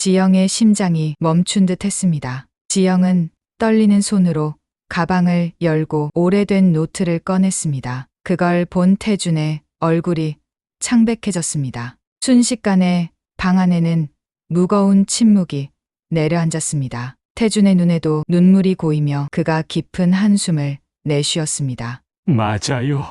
지영의 심장이 멈춘 듯 했습니다. 지영은 떨리는 손으로 가방을 열고 오래된 노트를 꺼냈습니다. 그걸 본 태준의 얼굴이 창백해졌습니다. 순식간에 방 안에는 무거운 침묵이 내려앉았습니다. 태준의 눈에도 눈물이 고이며 그가 깊은 한숨을 내쉬었습니다. 맞아요.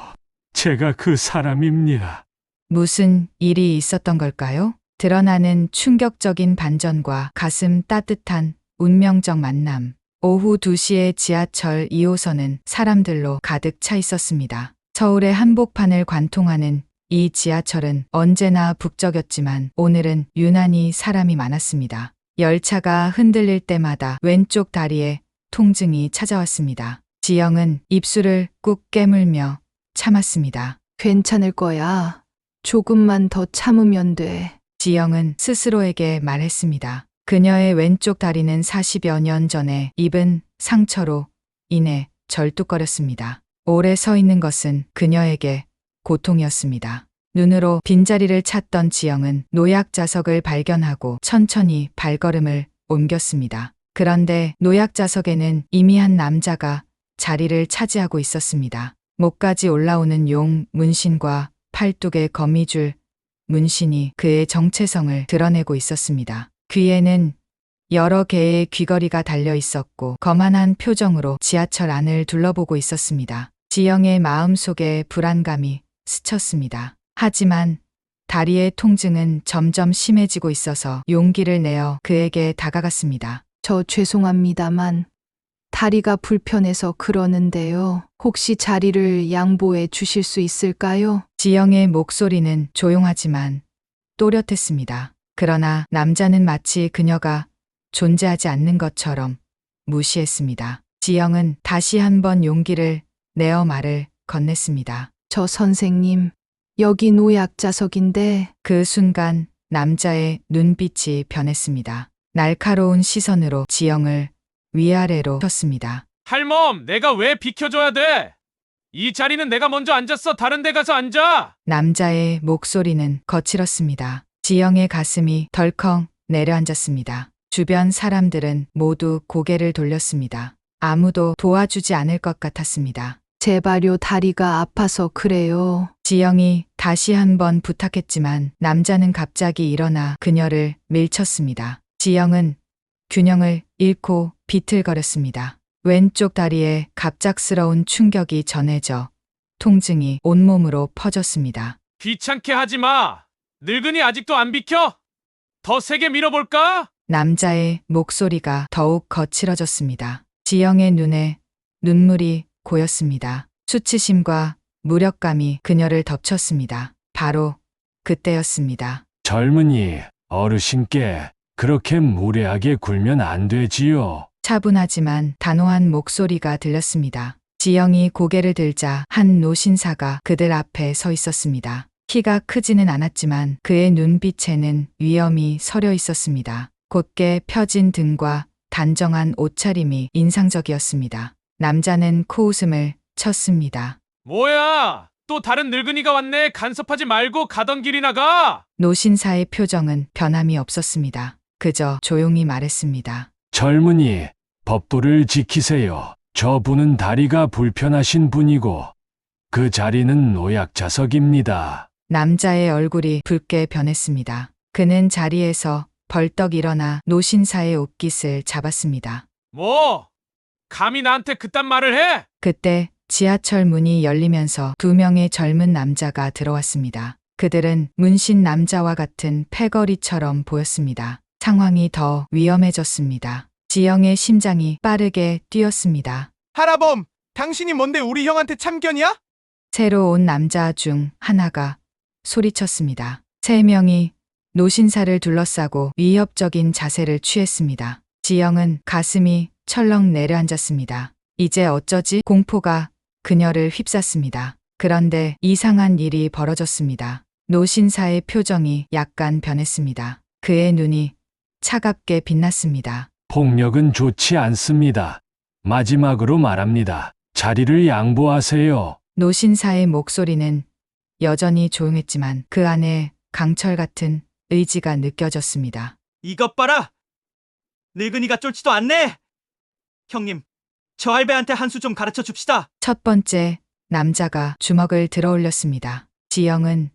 제가 그 사람입니다. 무슨 일이 있었던 걸까요? 드러나는 충격적인 반전과 가슴 따뜻한 운명적 만남. 오후 2시에 지하철 2호선은 사람들로 가득 차 있었습니다. 서울의 한복판을 관통하는 이 지하철은 언제나 북적였지만 오늘은 유난히 사람이 많았습니다. 열차가 흔들릴 때마다 왼쪽 다리에 통증이 찾아왔습니다. 지영은 입술을 꾹 깨물며 참았습니다. 괜찮을 거야. 조금만 더 참으면 돼. 지영은 스스로에게 말했습니다. 그녀의 왼쪽 다리는 40여 년 전에 입은 상처로 인해 절뚝거렸습니다. 오래 서 있는 것은 그녀에게 고통이었습니다. 눈으로 빈자리를 찾던 지영은 노약 자석을 발견하고 천천히 발걸음을 옮겼습니다. 그런데 노약 자석에는 이미 한 남자가 자리를 차지하고 있었습니다. 목까지 올라오는 용 문신과 팔뚝의 거미줄 문신이 그의 정체성을 드러내고 있었습니다. 귀에는 여러 개의 귀걸이가 달려 있었고 거만한 표정으로 지하철 안을 둘러보고 있었습니다. 지영의 마음속에 불안감이 스쳤습니다. 하지만 다리의 통증은 점점 심해지고 있어서 용기를 내어 그에게 다가갔습니다. 저 죄송합니다만 다리가 불편해서 그러는데요. 혹시 자리를 양보해 주실 수 있을까요? 지영의 목소리는 조용하지만 또렷했습니다. 그러나 남자는 마치 그녀가 존재하지 않는 것처럼 무시했습니다. 지영은 다시 한번 용기를 내어 말을 건넸습니다. 저 선생님, 여기 노약자석인데. 그 순간 남자의 눈빛이 변했습니다. 날카로운 시선으로 지영을 위아래로 쳤습니다. 할멈, 내가 왜 비켜줘야 돼? 이 자리는 내가 먼저 앉았어. 다른 데 가서 앉아. 남자의 목소리는 거칠었습니다. 지영의 가슴이 덜컹 내려앉았습니다. 주변 사람들은 모두 고개를 돌렸습니다. 아무도 도와주지 않을 것 같았습니다. 제발요, 다리가 아파서 그래요. 지영이 다시 한번 부탁했지만 남자는 갑자기 일어나 그녀를 밀쳤습니다. 지영은 균형을 잃고 비틀거렸습니다. 왼쪽 다리에 갑작스러운 충격이 전해져 통증이 온몸으로 퍼졌습니다. 귀찮게 하지 마. 늙은이 아직도 안 비켜? 더 세게 밀어볼까? 남자의 목소리가 더욱 거칠어졌습니다. 지영의 눈에 눈물이 고였습니다. 수치심과 무력감이 그녀를 덮쳤습니다. 바로 그때였습니다. 젊은이, 어르신께 그렇게 무례하게 굴면 안 되지요. 차분하지만 단호한 목소리가 들렸습니다. 지영이 고개를 들자 한 노신사가 그들 앞에 서 있었습니다. 키가 크지는 않았지만 그의 눈빛에는 위엄이 서려 있었습니다. 곧게 펴진 등과 단정한 옷차림이 인상적이었습니다. 남자는 코웃음을 쳤습니다. 뭐야? 또 다른 늙은이가 왔네. 간섭하지 말고 가던 길이나 가. 노신사의 표정은 변함이 없었습니다. 그저 조용히 말했습니다. 젊은이, 법도를 지키세요. 저분은 다리가 불편하신 분이고 그 자리는 노약자석입니다. 남자의 얼굴이 붉게 변했습니다. 그는 자리에서 벌떡 일어나 노신사의 옷깃을 잡았습니다. 뭐? 감히 나한테 그딴 말을 해? 그때 지하철 문이 열리면서 2명의 젊은 남자가 들어왔습니다. 그들은 문신 남자와 같은 패거리처럼 보였습니다. 상황이 더 위험해졌습니다. 지영의 심장이 빠르게 뛰었습니다. 할아범, 당신이 뭔데 우리 형한테 참견이야? 새로 온 남자 중 하나가 소리쳤습니다. 3명이 노신사를 둘러싸고 위협적인 자세를 취했습니다. 지영은 가슴이 철렁 내려앉았습니다. 이제 어쩌지? 공포가 그녀를 휩쌌습니다. 그런데 이상한 일이 벌어졌습니다. 노신사의 표정이 약간 변했습니다. 그의 눈이 차갑게 빛났습니다. 폭력은 좋지 않습니다. 마지막으로 말합니다. 자리를 양보하세요. 노신사의 목소리는 여전히 조용했지만 그 안에 강철 같은 의지가 느껴졌습니다. 이것 봐라! 늙은이가 쫄지도 않네! 형님, 저 할배한테 한 수 좀 가르쳐 줍시다. 첫 번째 남자가 주먹을 들어 올렸습니다. 지영은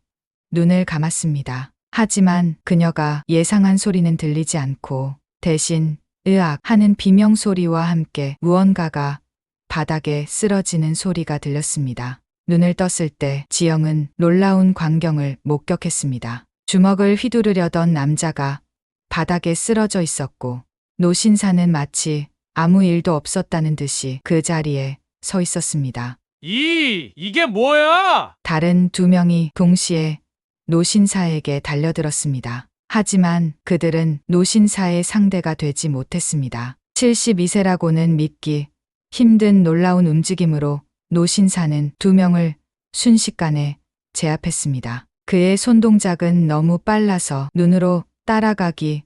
눈을 감았습니다. 하지만 그녀가 예상한 소리는 들리지 않고 대신 으악 하는 비명 소리와 함께 무언가가 바닥에 쓰러지는 소리가 들렸습니다. 눈을 떴을 때 지영은 놀라운 광경을 목격했습니다. 주먹을 휘두르려던 남자가 바닥에 쓰러져 있었고 노신사는 마치 아무 일도 없었다는 듯이 그 자리에 서 있었습니다. 이게 뭐야? 다른 두 명이 동시에 노신사에게 달려들었습니다. 하지만 그들은 노신사의 상대가 되지 못했습니다. 72세라고는 믿기 힘든 놀라운 움직임으로 노신사는 두 명을 순식간에 제압했습니다. 그의 손동작은 너무 빨라서 눈으로 따라가기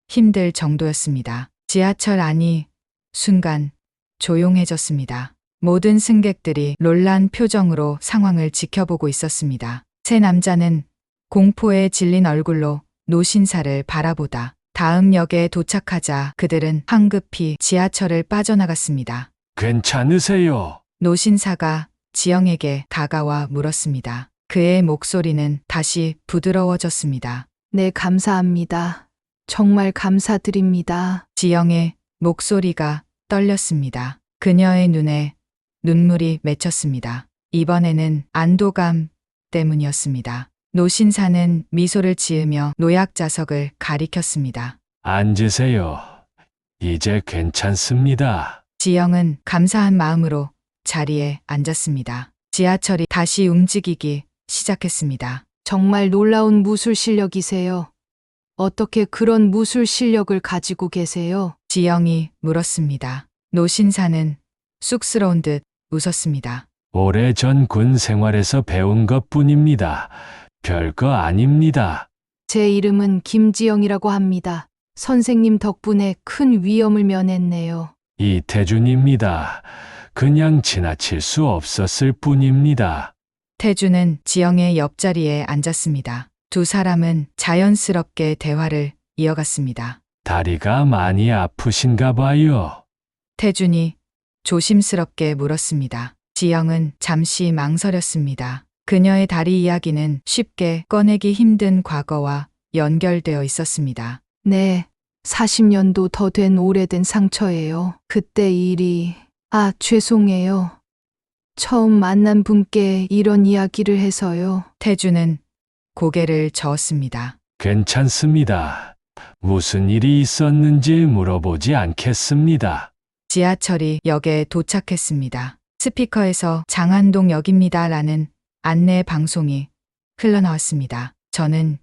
힘들 정도였습니다. 지하철 안이 순간 조용해졌습니다. 모든 승객들이 놀란 표정으로 상황을 지켜보고 있었습니다. 세 남자는 공포에 질린 얼굴로 노신사를 바라보다 다음 역에 도착하자 그들은 황급히 지하철을 빠져나갔습니다. 괜찮으세요? 노신사가 지영에게 다가와 물었습니다. 그의 목소리는 다시 부드러워졌습니다. 네, 감사합니다. 정말 감사드립니다. 지영의 목소리가 떨렸습니다. 그녀의 눈에 눈물이 맺혔습니다. 이번에는 안도감 때문이었습니다. 노신사는 미소를 지으며 노약 자석을 가리켰습니다. 앉으세요. 이제 괜찮습니다. 지영은 감사한 마음으로 자리에 앉았습니다. 지하철이 다시 움직이기 시작했습니다. 정말 놀라운 무술 실력이세요. 어떻게 그런 무술 실력을 가지고 계세요? 지영이 물었습니다. 노신사는 쑥스러운 듯 웃었습니다. 오래전 군 생활에서 배운 것 뿐입니다. 별거 아닙니다. 제 이름은 김지영이라고 합니다. 선생님 덕분에 큰 위험을 면했네요. 이태준입니다. 그냥 지나칠 수 없었을 뿐입니다. 태주는 지영의 옆자리에 앉았습니다. 두 사람은 자연스럽게 대화를 이어갔습니다. 다리가 많이 아프신가 봐요. 태준이 조심스럽게 물었습니다. 지영은 잠시 망설였습니다. 그녀의 다리 이야기는 쉽게 꺼내기 힘든 과거와 연결되어 있었습니다. 네, 40년도 더 된 오래된 상처예요. 그때 일이... 죄송해요. 처음 만난 분께 이런 이야기를 해서요. 태주는 고개를 저었습니다. 괜찮습니다. 무슨 일이 있었는지 물어보지 않겠습니다. 지하철이 역에 도착했습니다. 스피커에서 장안동 역입니다라는 안내 방송이 흘러나왔습니다. 저는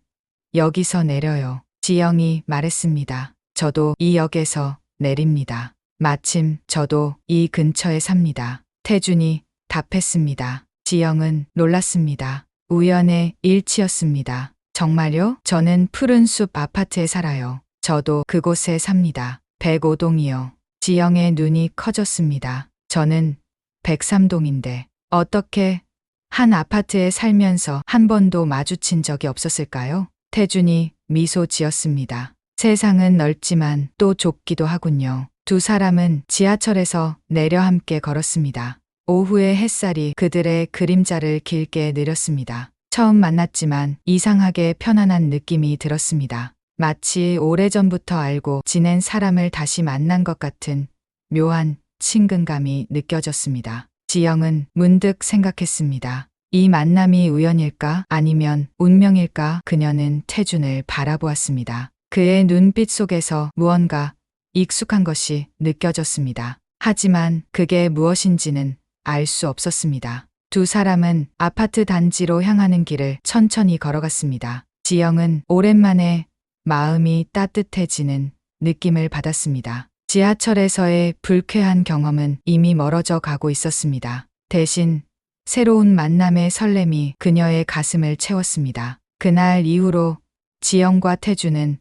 여기서 내려요. 지영이 말했습니다. 저도 이 역에서 내립니다. 마침 저도 이 근처에 삽니다. 태준이 답했습니다. 지영은 놀랐습니다. 우연의 일치였습니다. 정말요? 저는 푸른 숲 아파트에 살아요. 저도 그곳에 삽니다. 105동이요. 지영의 눈이 커졌습니다. 저는 103동인데 어떻게 한 아파트에 살면서 한 번도 마주친 적이 없었을까요? 태준이 미소 지었습니다. 세상은 넓지만 또 좁기도 하군요. 두 사람은 지하철에서 내려 함께 걸었습니다. 오후의 햇살이 그들의 그림자를 길게 내렸습니다. 처음 만났지만 이상하게 편안한 느낌이 들었습니다. 마치 오래전부터 알고 지낸 사람을 다시 만난 것 같은 묘한 친근감이 느껴졌습니다. 지영은 문득 생각했습니다. 이 만남이 우연일까 아니면 운명일까? 그녀는 태준을 바라보았습니다. 그의 눈빛 속에서 무언가 익숙한 것이 느껴졌습니다. 하지만 그게 무엇인지는 알 수 없었습니다. 두 사람은 아파트 단지로 향하는 길을 천천히 걸어갔습니다. 지영은 오랜만에 마음이 따뜻해지는 느낌을 받았습니다. 지하철에서의 불쾌한 경험은 이미 멀어져 가고 있었습니다. 대신 새로운 만남의 설렘이 그녀의 가슴을 채웠습니다. 그날 이후로 지영과 태주는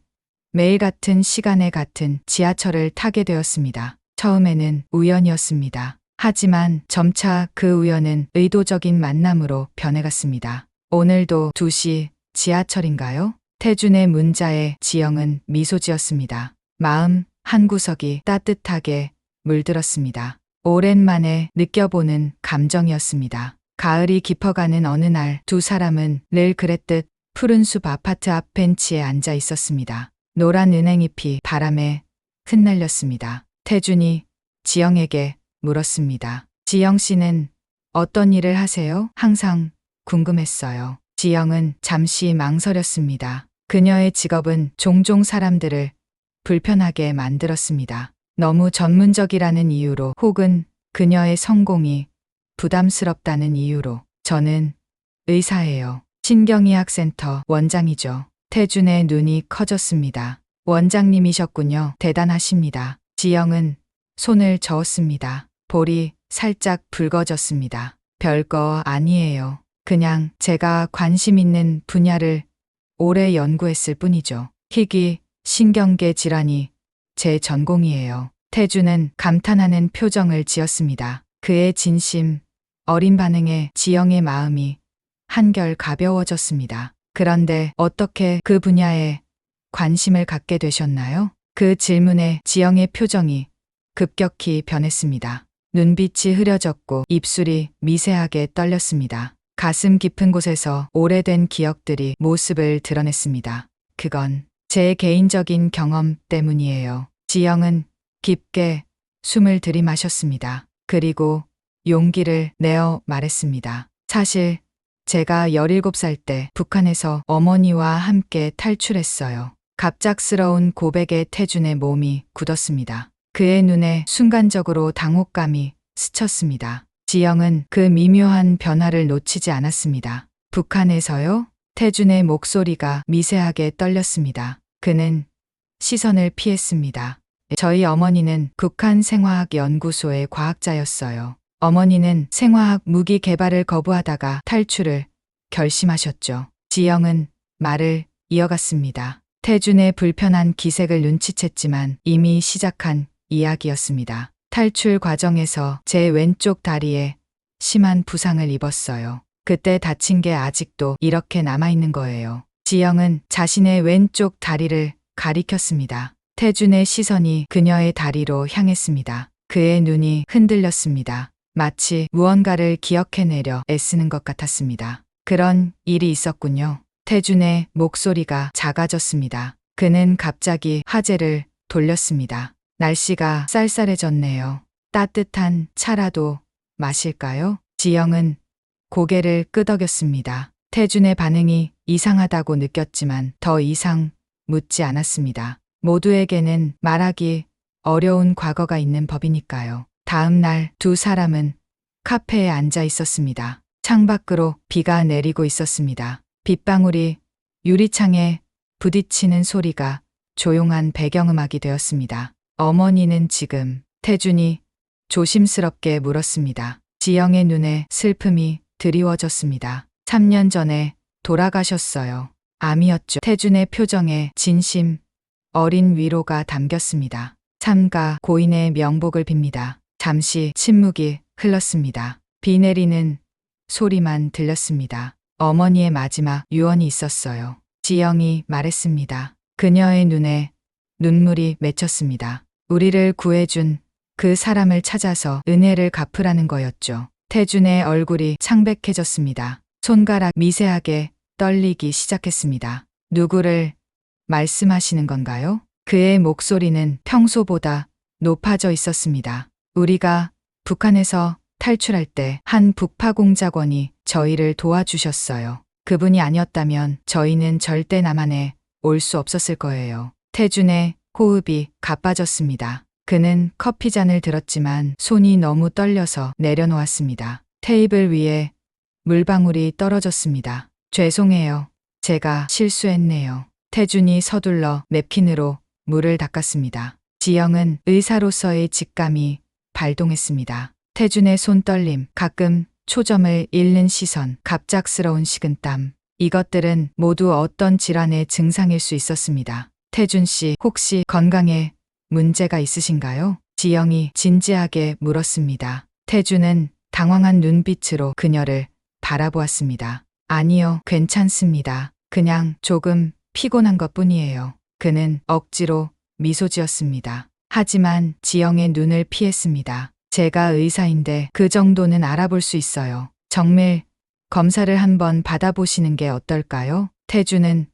매일 같은 시간에 같은 지하철을 타게 되었습니다. 처음에는 우연이었습니다. 하지만 점차 그 우연은 의도적인 만남으로 변해갔습니다. 오늘도 2시 지하철인가요? 태준의 문자에 지영은 미소 지었습니다. 마음 한구석이 따뜻하게 물들었습니다. 오랜만에 느껴보는 감정이었습니다. 가을이 깊어가는 어느 날 두 사람은 늘 그랬듯 푸른 숲 아파트 앞 벤치에 앉아 있었습니다. 노란 은행잎이 바람에 흩날렸습니다. 태준이 지영에게 물었습니다. 지영 씨는 어떤 일을 하세요? 항상 궁금했어요. 지영은 잠시 망설였습니다. 그녀의 직업은 종종 사람들을 불편하게 만들었습니다. 너무 전문적이라는 이유로 혹은 그녀의 성공이 부담스럽다는 이유로. 저는 의사예요. 신경의학센터 원장이죠. 태준의 눈이 커졌습니다. 원장님이셨군요. 대단하십니다. 지영은 손을 저었습니다. 볼이 살짝 붉어졌습니다. 별거 아니에요. 그냥 제가 관심 있는 분야를 오래 연구했을 뿐이죠. 희귀 신경계 질환이 제 전공이에요. 태준은 감탄하는 표정을 지었습니다. 그의 진심, 어린 반응에 지영의 마음이 한결 가벼워졌습니다. 그런데 어떻게 그 분야에 관심을 갖게 되셨나요? 그 질문에 지영의 표정이 급격히 변했습니다. 눈빛이 흐려졌고 입술이 미세하게 떨렸습니다. 가슴 깊은 곳에서 오래된 기억들이 모습을 드러냈습니다. 그건 제 개인적인 경험 때문이에요. 지영은 깊게 숨을 들이마셨습니다. 그리고 용기를 내어 말했습니다. 사실 제가 17살 때 북한에서 어머니와 함께 탈출했어요. 갑작스러운 고백에 태준의 몸이 굳었습니다. 그의 눈에 순간적으로 당혹감이 스쳤습니다. 지영은 그 미묘한 변화를 놓치지 않았습니다. 북한에서요? 태준의 목소리가 미세하게 떨렸습니다. 그는 시선을 피했습니다. 저희 어머니는 북한생화학연구소의 과학자였어요. 어머니는 생화학 무기 개발을 거부하다가 탈출을 결심하셨죠. 지영은 말을 이어갔습니다. 태준의 불편한 기색을 눈치챘지만 이미 시작한 이야기였습니다. 탈출 과정에서 제 왼쪽 다리에 심한 부상을 입었어요. 그때 다친 게 아직도 이렇게 남아있는 거예요. 지영은 자신의 왼쪽 다리를 가리켰습니다. 태준의 시선이 그녀의 다리로 향했습니다. 그의 눈이 흔들렸습니다. 마치 무언가를 기억해내려 애쓰는 것 같았습니다. 그런 일이 있었군요. 태준의 목소리가 작아졌습니다. 그는 갑자기 화제를 돌렸습니다. 날씨가 쌀쌀해졌네요. 따뜻한 차라도 마실까요? 지영은 고개를 끄덕였습니다. 태준의 반응이 이상하다고 느꼈지만 더 이상 묻지 않았습니다. 모두에게는 말하기 어려운 과거가 있는 법이니까요. 다음 날 두 사람은 카페에 앉아 있었습니다. 창밖으로 비가 내리고 있었습니다. 빗방울이 유리창에 부딪히는 소리가 조용한 배경음악이 되었습니다. 어머니는 지금? 태준이 조심스럽게 물었습니다. 지영의 눈에 슬픔이 드리워졌습니다. 3년 전에 돌아가셨어요. 암이었죠. 태준의 표정에 진심, 어린 위로가 담겼습니다. 삼가 고인의 명복을 빕니다. 잠시 침묵이 흘렀습니다. 비 내리는 소리만 들렸습니다. 어머니의 마지막 유언이 있었어요. 지영이 말했습니다. 그녀의 눈에 눈물이 맺혔습니다. 우리를 구해준 그 사람을 찾아서 은혜를 갚으라는 거였죠. 태준의 얼굴이 창백해졌습니다. 손가락 미세하게 떨리기 시작했습니다. 누구를 말씀하시는 건가요? 그의 목소리는 평소보다 높아져 있었습니다. 우리가 북한에서 탈출할 때 한 북파공작원이 저희를 도와주셨어요. 그분이 아니었다면 저희는 절대 남한에 올 수 없었을 거예요. 태준의 호흡이 가빠졌습니다. 그는 커피잔을 들었지만 손이 너무 떨려서 내려놓았습니다. 테이블 위에 물방울이 떨어졌습니다. 죄송해요. 제가 실수했네요. 태준이 서둘러 냅킨으로 물을 닦았습니다. 지영은 의사로서의 직감이 발동했습니다. 태준의 손떨림, 가끔 초점을 잃는 시선, 갑작스러운 식은땀. 이것들은 모두 어떤 질환의 증상일 수 있었습니다. 태준 씨, 혹시 건강에 문제가 있으신가요? 지영이 진지하게 물었습니다. 태준은 당황한 눈빛으로 그녀를 바라보았습니다. 아니요, 괜찮습니다. 그냥 조금 피곤한 것 뿐이에요. 그는 억지로 미소 지었습니다. 하지만 지영의 눈을 피했습니다. 제가 의사인데 그 정도는 알아볼 수 있어요. 정밀 검사를 한번 받아보시는 게 어떨까요? 태주는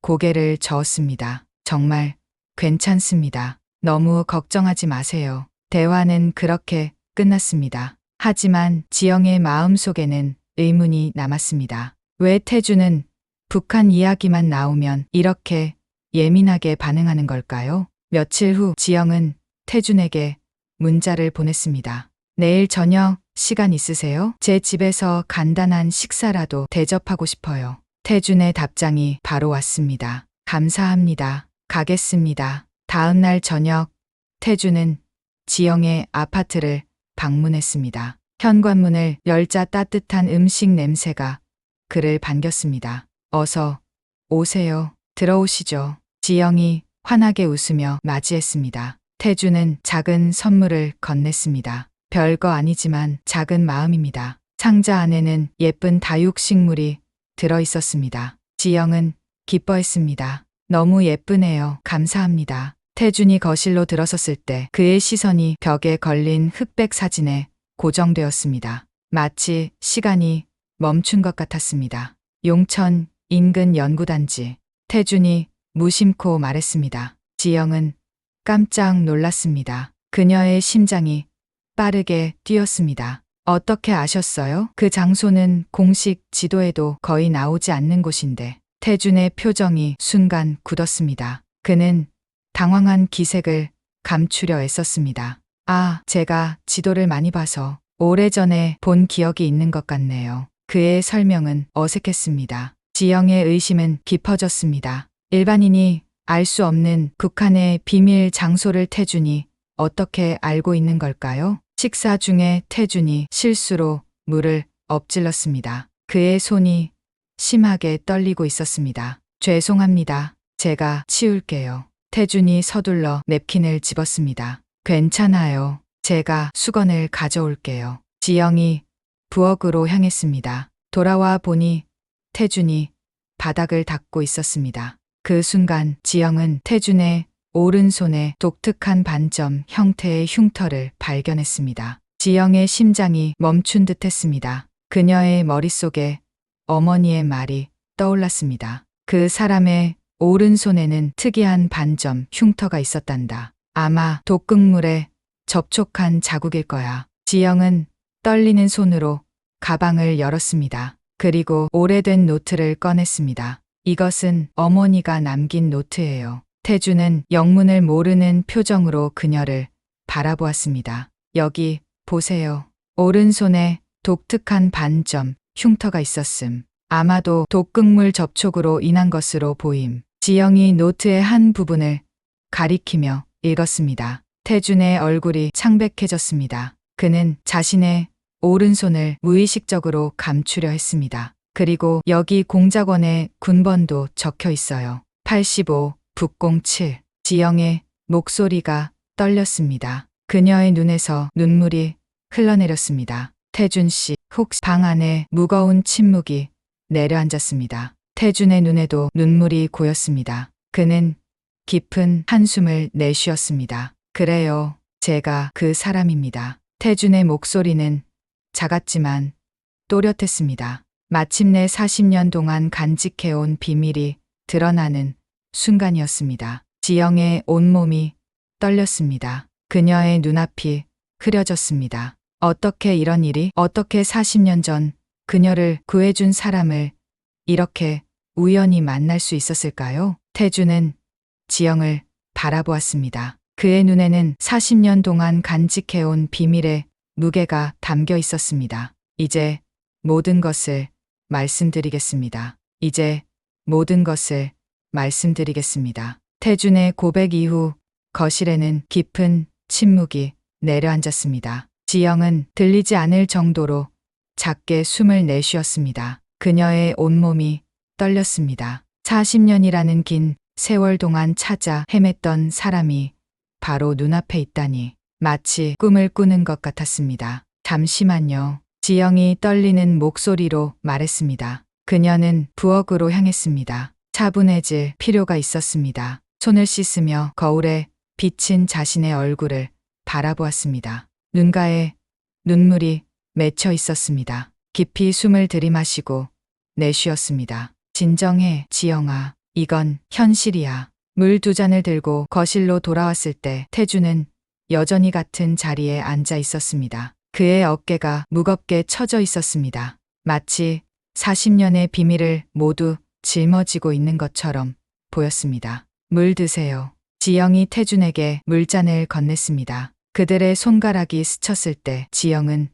고개를 저었습니다. 정말 괜찮습니다. 너무 걱정하지 마세요. 대화는 그렇게 끝났습니다. 하지만 지영의 마음속에는 의문이 남았습니다. 왜 태주는 북한 이야기만 나오면 이렇게 예민하게 반응하는 걸까요? 며칠 후 지영은 태준에게 문자를 보냈습니다. 내일 저녁 시간 있으세요? 제 집에서 간단한 식사라도 대접하고 싶어요. 태준의 답장이 바로 왔습니다. 감사합니다. 가겠습니다. 다음 날 저녁 태준은 지영의 아파트를 방문했습니다. 현관문을 열자 따뜻한 음식 냄새가 그를 반겼습니다. 어서 오세요. 들어오시죠. 지영이 환하게 웃으며 맞이했습니다. 태주는 작은 선물을 건넸습니다. 별거 아니지만 작은 마음입니다. 상자 안에는 예쁜 다육식물이 들어 있었습니다. 지영은 기뻐했습니다. 너무 예쁘네요. 감사합니다. 태준이 거실로 들어섰을 때 그의 시선이 벽에 걸린 흑백 사진에 고정되었습니다. 마치 시간이 멈춘 것 같았습니다. 용천 인근 연구단지. 태준이 무심코 말했습니다. 지영은 깜짝 놀랐습니다. 그녀의 심장이 빠르게 뛰었습니다. 어떻게 아셨어요? 그 장소는 공식 지도에도 거의 나오지 않는 곳인데. 태준의 표정이 순간 굳었습니다. 그는 당황한 기색을 감추려 애썼습니다. 아, 제가 지도를 많이 봐서 오래전에 본 기억이 있는 것 같네요. 그의 설명은 어색했습니다. 지영의 의심은 깊어졌습니다. 일반인이 알 수 없는 북한의 비밀 장소를 태준이 어떻게 알고 있는 걸까요? 식사 중에 태준이 실수로 물을 엎질렀습니다. 그의 손이 심하게 떨리고 있었습니다. 죄송합니다. 제가 치울게요. 태준이 서둘러 냅킨을 집었습니다. 괜찮아요. 제가 수건을 가져올게요. 지영이 부엌으로 향했습니다. 돌아와 보니 태준이 바닥을 닦고 있었습니다. 그 순간 지영은 태준의 오른손에 독특한 반점 형태의 흉터를 발견했습니다. 지영의 심장이 멈춘 듯 했습니다. 그녀의 머릿속에 어머니의 말이 떠올랐습니다. 그 사람의 오른손에는 특이한 반점 흉터가 있었단다. 아마 독극물에 접촉한 자국일 거야. 지영은 떨리는 손으로 가방을 열었습니다. 그리고 오래된 노트를 꺼냈습니다. 이것은 어머니가 남긴 노트예요. 태주는 영문을 모르는 표정으로 그녀를 바라보았습니다. 여기 보세요. 오른손에 독특한 반점 흉터가 있었음. 아마도 독극물 접촉으로 인한 것으로 보임. 지영이 노트의 한 부분을 가리키며 읽었습니다. 태준의 얼굴이 창백해졌습니다. 그는 자신의 오른손을 무의식적으로 감추려 했습니다. 그리고 여기 공작원의 군번도 적혀 있어요. 85, 북공 7. 지영의 목소리가 떨렸습니다. 그녀의 눈에서 눈물이 흘러내렸습니다. 태준 씨, 혹시 방 안에 무거운 침묵이 내려앉았습니다. 태준의 눈에도 눈물이 고였습니다. 그는 깊은 한숨을 내쉬었습니다. 그래요. 제가 그 사람입니다. 태준의 목소리는 작았지만 또렷했습니다. 마침내 40년 동안 간직해온 비밀이 드러나는 순간이었습니다. 지영의 온몸이 떨렸습니다. 그녀의 눈앞이 흐려졌습니다. 어떻게 이런 일이? 어떻게 40년 전 그녀를 구해준 사람을 이렇게 우연히 만날 수 있었을까요? 태준은 지영을 바라보았습니다. 그의 눈에는 40년 동안 간직해온 비밀의 무게가 담겨 있었습니다. 이제 모든 것을 말씀드리겠습니다. 이제 모든 것을 말씀드리겠습니다. 태준의 고백 이후 거실에는 깊은 침묵이 내려앉았습니다. 지영은 들리지 않을 정도로 작게 숨을 내쉬었습니다. 그녀의 온몸이 떨렸습니다. 40년이라는 긴 세월 동안 찾아 헤맸던 사람이 바로 눈앞에 있다니 마치 꿈을 꾸는 것 같았습니다. 잠시만요. 지영이 떨리는 목소리로 말했습니다. 그녀는 부엌으로 향했습니다. 차분해질 필요가 있었습니다. 손을 씻으며 거울에 비친 자신의 얼굴을 바라보았습니다. 눈가에 눈물이 맺혀 있었습니다. 깊이 숨을 들이마시고 내쉬었습니다. 진정해, 지영아. 이건 현실이야. 물 2잔을 들고 거실로 돌아왔을 때 태주는 여전히 같은 자리에 앉아 있었습니다. 그의 어깨가 무겁게 처져 있었습니다. 마치 40년의 비밀을 모두 짊어지고 있는 것처럼 보였습니다. 물 드세요. 지영이 태준에게 물잔을 건넸습니다. 그들의 손가락이 스쳤을 때 지영은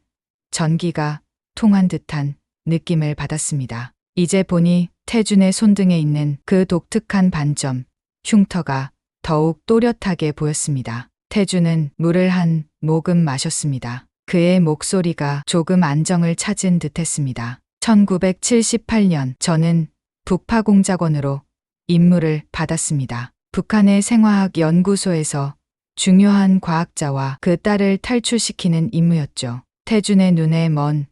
전기가 통한 듯한 느낌을 받았습니다. 이제 보니 태준의 손등에 있는 그 독특한 반점, 흉터가 더욱 또렷하게 보였습니다. 태준은 물을 한 모금 마셨습니다. 그의 목소리가 조금 안정을 찾은 듯했습니다. 1978년 저는 북파공작원으로 임무를 받았습니다. 북한의 생화학 연구소에서 중요한 과학자와 그 딸을 탈출시키는 임무였죠. 태준의 눈에 먼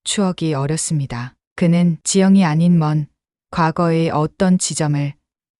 추억이 어렸습니다. 그는 지영이 아닌 먼 과거의 어떤 지점을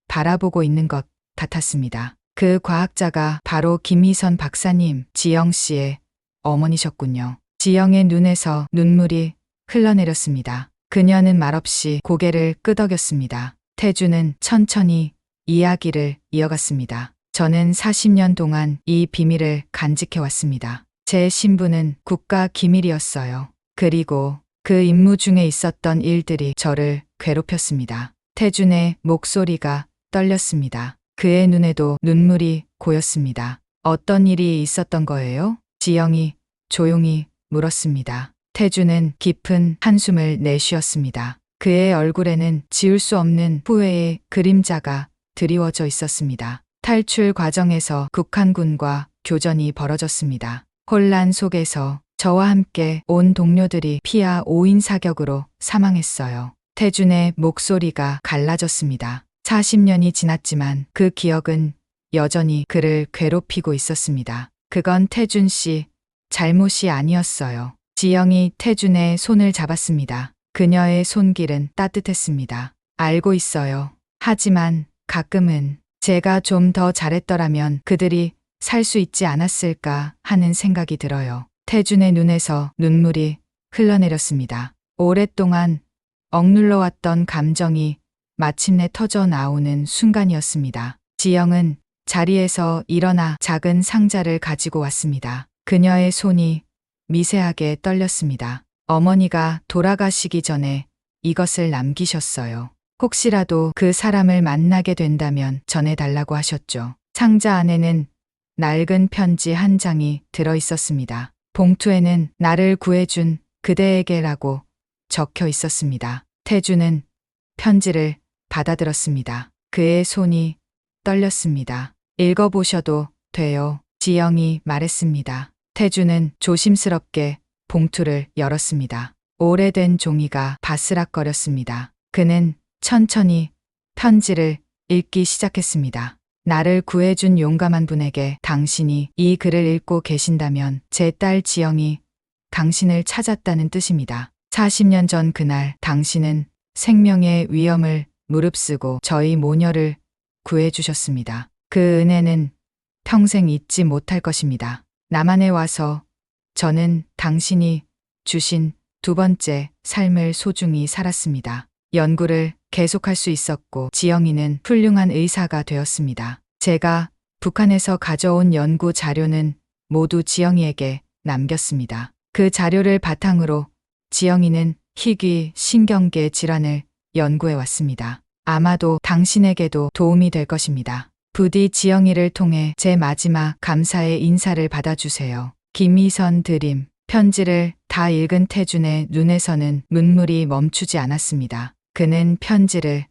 바라보고 있는 것 같았습니다. 그 과학자가 바로 김희선 박사님, 지영 씨의 어머니셨군요. 지영의 눈에서 눈물이 흘러내렸습니다. 그녀는 말없이 고개를 끄덕였습니다. 태주는 천천히 이야기를 이어갔습니다. 저는 40년 동안 이 비밀을 간직해왔습니다. 제 신분은 국가 기밀이었어요. 그리고 그 임무 중에 있었던 일들이 저를 괴롭혔습니다. 태준의 목소리가 떨렸습니다. 그의 눈에도 눈물이 고였습니다. 어떤 일이 있었던 거예요? 지영이 조용히 물었습니다. 태준은 깊은 한숨을 내쉬었습니다. 그의 얼굴에는 지울 수 없는 후회의 그림자가 드리워져 있었습니다. 탈출 과정에서 북한군과 교전이 벌어졌습니다. 혼란 속에서 저와 함께 온 동료들이 피하 5인 사격으로 사망했어요. 태준의 목소리가 갈라졌습니다. 40년이 지났지만 그 기억은 여전히 그를 괴롭히고 있었습니다. 그건 태준 씨 잘못이 아니었어요. 지영이 태준의 손을 잡았습니다. 그녀의 손길은 따뜻했습니다. 알고 있어요. 하지만 가끔은 제가 좀 더 잘했더라면 그들이 살 수 있지 않았을까 하는 생각이 들어요. 태준의 눈에서 눈물이 흘러내렸습니다. 오랫동안 억눌러왔던 감정이 마침내 터져 나오는 순간이었습니다. 지영은 자리에서 일어나 작은 상자를 가지고 왔습니다. 그녀의 손이 미세하게 떨렸습니다. 어머니가 돌아가시기 전에 이것을 남기셨어요. 혹시라도 그 사람을 만나게 된다면 전해달라고 하셨죠. 상자 안에는 낡은 편지 한 장이 들어 있었습니다. 봉투에는 나를 구해준 그대에게라고 적혀 있었습니다. 태준은 편지를 받아들었습니다. 그의 손이 떨렸습니다. 읽어보셔도 돼요. 지영이 말했습니다. 태준은 조심스럽게 봉투를 열었습니다. 오래된 종이가 바스락거렸습니다. 그는 천천히 편지를 읽기 시작했습니다. 나를 구해준 용감한 분에게 당신이 이 글을 읽고 계신다면 제 딸 지영이 당신을 찾았다는 뜻입니다. 40년 전 그날 당신은 생명의 위험을 무릅쓰고 저희 모녀를 구해주셨습니다. 그 은혜는 평생 잊지 못할 것입니다. 남한에 와서 저는 당신이 주신 2번째 삶을 소중히 살았습니다. 연구를 계속할 수 있었고 지영이는 훌륭한 의사가 되었습니다. 제가 북한에서 가져온 연구 자료는 모두 지영이에게 남겼습니다. 그 자료를 바탕으로 지영이는 희귀 신경계 질환을 연구해 왔습니다. 아마도 당신에게도 도움이 될 것입니다. 부디 지영이를 통해 제 마지막 감사의 인사를 받아주세요. 김희선 드림. 편지를 다 읽은 태준의 눈에서는 눈물이 멈추지 않았습니다. 그는 편지를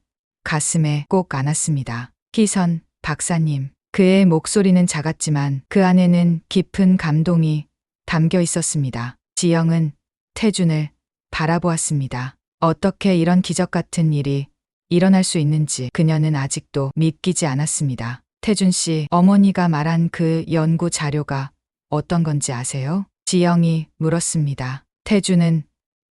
가슴에 꼭 안았습니다. 희선 박사님. 그의 목소리는 작았지만 그 안에는 깊은 감동이 담겨 있었습니다. 지영은 태준을 바라보았습니다. 어떻게 이런 기적 같은 일이 일어날 수 있는지 그녀는 아직도 믿기지 않았습니다. 태준 씨, 어머니가 말한 그 연구 자료가 어떤 건지 아세요? 지영이 물었습니다. 태준은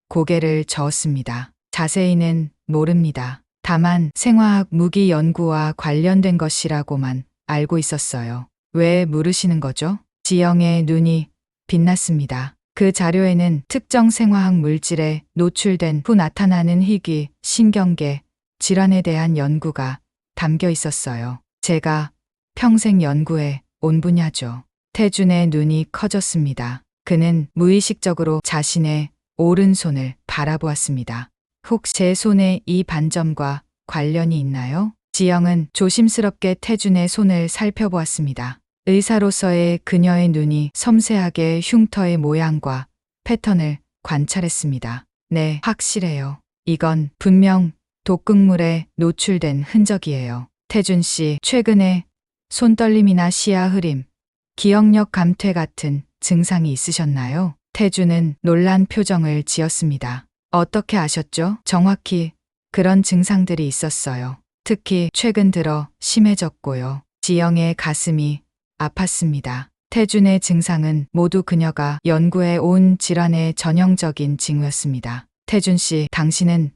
고개를 저었습니다. 자세히는 모릅니다. 다만 생화학 무기 연구와 관련된 것이라고만 알고 있었어요. 왜 물으시는 거죠? 지영의 눈이 빛났습니다. 그 자료에는 특정 생화학 물질에 노출된 후 나타나는 희귀, 신경계, 질환에 대한 연구가 담겨 있었어요. 제가 평생 연구해 온 분야죠. 태준의 눈이 커졌습니다. 그는 무의식적으로 자신의 오른손을 바라보았습니다. 혹 제 손에 이 반점과 관련이 있나요? 지영은 조심스럽게 태준의 손을 살펴보았습니다. 의사로서의 그녀의 눈이 섬세하게 흉터의 모양과 패턴을 관찰했습니다. 네, 확실해요. 이건 분명 독극물에 노출된 흔적이에요. 태준 씨, 최근에 손떨림이나 시야 흐림, 기억력 감퇴 같은 증상이 있으셨나요? 태준은 놀란 표정을 지었습니다. 어떻게 아셨죠? 정확히 그런 증상들이 있었어요. 특히 최근 들어 심해졌고요. 지영의 가슴이 아팠습니다. 태준의 증상은 모두 그녀가 연구해 온 질환의 전형적인 징후였습니다. 태준 씨, 당신은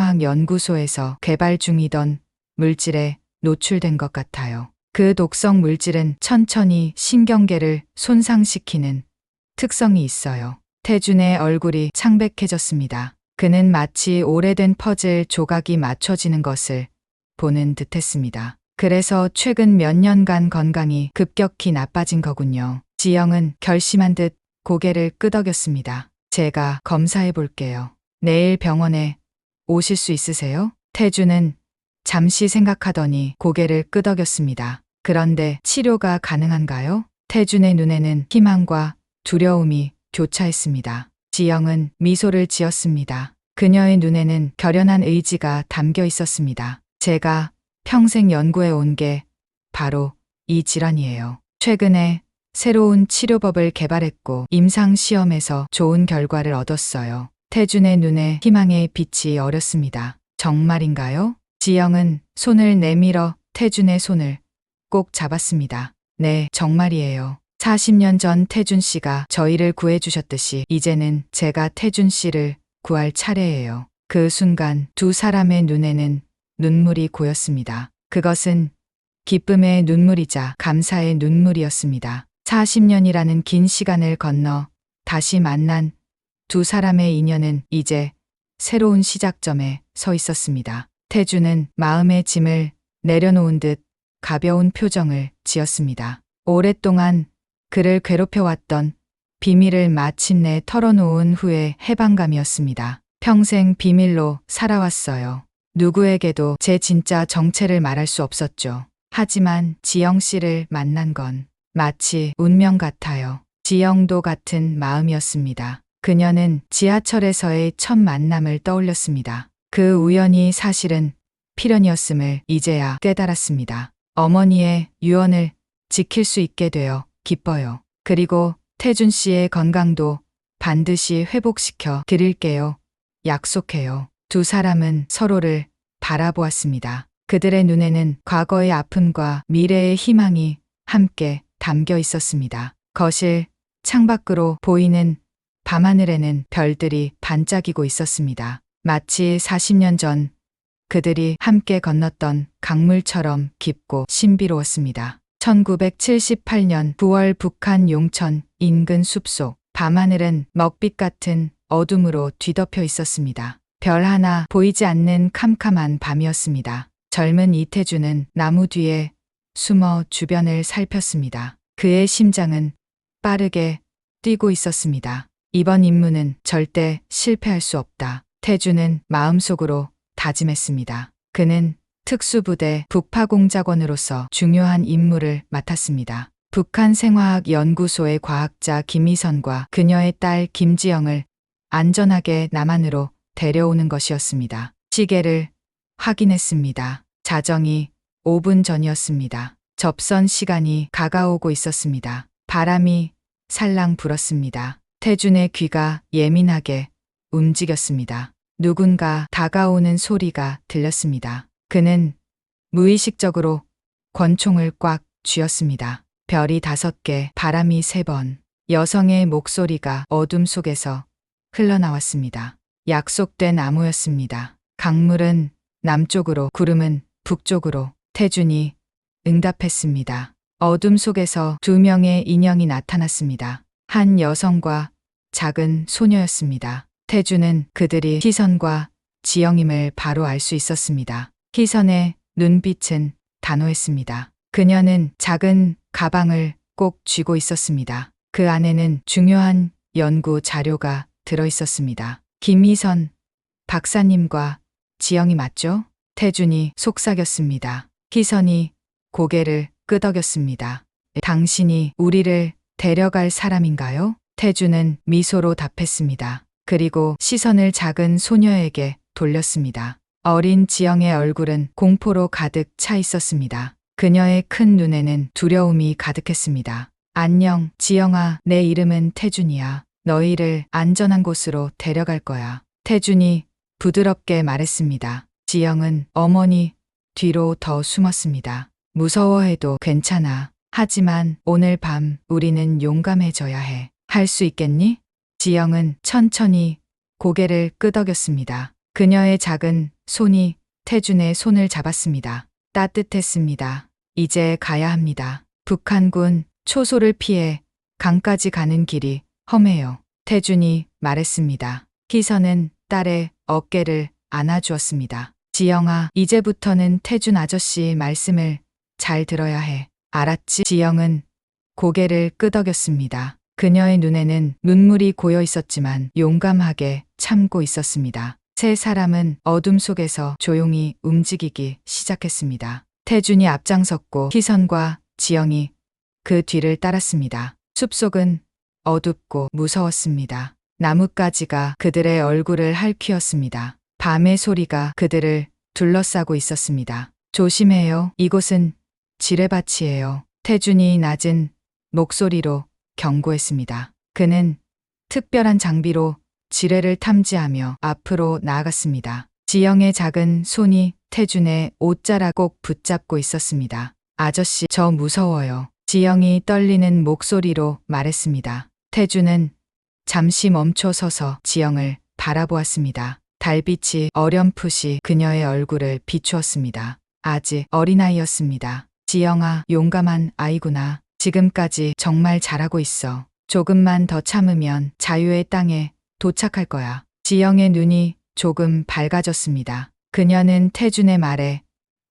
국한생화학연구소에서 개발 중이던 물질에 노출된 것 같아요. 그 독성 물질은 천천히 신경계를 손상시키는 특성이 있어요. 태준의 얼굴이 창백해졌습니다. 그는 마치 오래된 퍼즐 조각이 맞춰지는 것을 보는 듯했습니다. 그래서 최근 몇 년간 건강이 급격히 나빠진 거군요. 지영은 결심한 듯 고개를 끄덕였습니다. 제가 검사해 볼게요. 내일 병원에 오실 수 있으세요? 태준은 잠시 생각하더니 고개를 끄덕였습니다. 그런데 치료가 가능한가요? 태준의 눈에는 희망과 두려움이 교차했습니다. 지영은 미소를 지었습니다. 그녀의 눈에는 결연한 의지가 담겨 있었습니다. 제가 평생 연구해 온 게 바로 이 질환이에요. 최근에 새로운 치료법을 개발했고 임상시험에서 좋은 결과를 얻었어요. 태준의 눈에 희망의 빛이 어렸습니다. 정말인가요? 지영은 손을 내밀어 태준의 손을 꼭 잡았습니다. 네, 정말이에요. 40년 전 태준 씨가 저희를 구해주셨듯이 이제는 제가 태준 씨를 구할 차례예요. 그 순간 두 사람의 눈에는 눈물이 고였습니다. 그것은 기쁨의 눈물이자 감사의 눈물이었습니다. 40년이라는 긴 시간을 건너 다시 만난 두 사람의 인연은 이제 새로운 시작점에 서 있었습니다. 태준은 마음의 짐을 내려놓은 듯 가벼운 표정을 지었습니다. 오랫동안 그를 괴롭혀왔던 비밀을 마침내 털어놓은 후의 해방감이었습니다. 평생 비밀로 살아왔어요. 누구에게도 제 진짜 정체를 말할 수 없었죠. 하지만 지영 씨를 만난 건 마치 운명 같아요. 지영도 같은 마음이었습니다. 그녀는 지하철에서의 첫 만남을 떠올렸습니다. 그 우연이 사실은 필연이었음을 이제야 깨달았습니다. 어머니의 유언을 지킬 수 있게 되어 기뻐요. 그리고 태준 씨의 건강도 반드시 회복시켜 드릴게요. 약속해요. 두 사람은 서로를 바라보았습니다. 그들의 눈에는 과거의 아픔과 미래의 희망이 함께 담겨 있었습니다. 거실 창밖으로 보이는 밤하늘에는 별들이 반짝이고 있었습니다. 마치 40년 전 그들이 함께 건넜던 강물처럼 깊고 신비로웠습니다. 1978년 9월 북한 용천 인근 숲속 밤하늘은 먹빛 같은 어둠으로 뒤덮여 있었습니다. 별 하나 보이지 않는 캄캄한 밤이었습니다. 젊은 이태준은 나무 뒤에 숨어 주변을 살폈습니다. 그의 심장은 빠르게 뛰고 있었습니다. 이번 임무는 절대 실패할 수 없다. 태준은 마음속으로 다짐했습니다. 그는 특수부대 북파공작원으로서 중요한 임무를 맡았습니다. 북한생화학연구소의 과학자 김희선과 그녀의 딸 김지영을 안전하게 남한으로 데려오는 것이었습니다. 시계를 확인했습니다. 자정이 5분 전이었습니다. 접선 시간이 가까우고 있었습니다. 바람이 살랑 불었습니다. 태준의 귀가 예민하게 움직였습니다. 누군가 다가오는 소리가 들렸습니다. 그는 무의식적으로 권총을 꽉 쥐었습니다. 별이 5개, 바람이 3번. 여성의 목소리가 어둠 속에서 흘러나왔습니다. 약속된 암호였습니다. 강물은 남쪽으로, 구름은 북쪽으로. 태준이 응답했습니다. 어둠 속에서 두 명의 인형이 나타났습니다. 한 여성과 작은 소녀였습니다. 태준은 그들이 희선과 지영임을 바로 알 수 있었습니다. 희선의 눈빛은 단호했습니다. 그녀는 작은 가방을 꼭 쥐고 있었습니다. 그 안에는 중요한 연구 자료가 들어 있었습니다. 김희선 박사님과 지영이 맞죠? 태준이 속삭였습니다. 희선이 고개를 끄덕였습니다. 당신이 우리를 데려갈 사람인가요? 태준은 미소로 답했습니다. 그리고 시선을 작은 소녀에게 돌렸습니다. 어린 지영의 얼굴은 공포로 가득 차 있었습니다. 그녀의 큰 눈에는 두려움이 가득했습니다. 안녕, 지영아. 내 이름은 태준이야. 너희를 안전한 곳으로 데려갈 거야. 태준이 부드럽게 말했습니다. 지영은 어머니 뒤로 더 숨었습니다. 무서워해도 괜찮아. 하지만 오늘 밤 우리는 용감해져야 해. 할 수 있겠니? 지영은 천천히 고개를 끄덕였습니다. 그녀의 작은 손이 태준의 손을 잡았습니다. 따뜻했습니다. 이제 가야 합니다. 북한군 초소를 피해 강까지 가는 길이 험해요. 태준이 말했습니다. 희선은 딸의 어깨를 안아주었습니다. 지영아, 이제부터는 태준 아저씨 말씀을 잘 들어야 해. 알았지? 지영은 고개를 끄덕였습니다. 그녀의 눈에는 눈물이 고여 있었지만 용감하게 참고 있었습니다. 세 사람은 어둠 속에서 조용히 움직이기 시작했습니다. 태준이 앞장섰고 희선과 지영이 그 뒤를 따랐습니다. 숲속은 어둡고 무서웠습니다. 나뭇가지가 그들의 얼굴을 핥히었습니다. 밤의 소리가 그들을 둘러싸고 있었습니다. 조심해요. 이곳은 지뢰밭이에요. 태준이 낮은 목소리로 경고했습니다. 그는 특별한 장비로 지뢰를 탐지하며 앞으로 나아갔습니다. 지영의 작은 손이 태준의 옷자락 꼭 붙잡고 있었습니다. 아저씨, 저 무서워요. 지영이 떨리는 목소리로 말했습니다. 태준은 잠시 멈춰 서서 지영을 바라보았습니다. 달빛이 어렴풋이 그녀의 얼굴을 비추었습니다. 아직 어린아이였습니다. 지영아, 용감한 아이구나. 지금까지 정말 잘하고 있어. 조금만 더 참으면 자유의 땅에 도착할 거야. 지영의 눈이 조금 밝아졌습니다. 그녀는 태준의 말에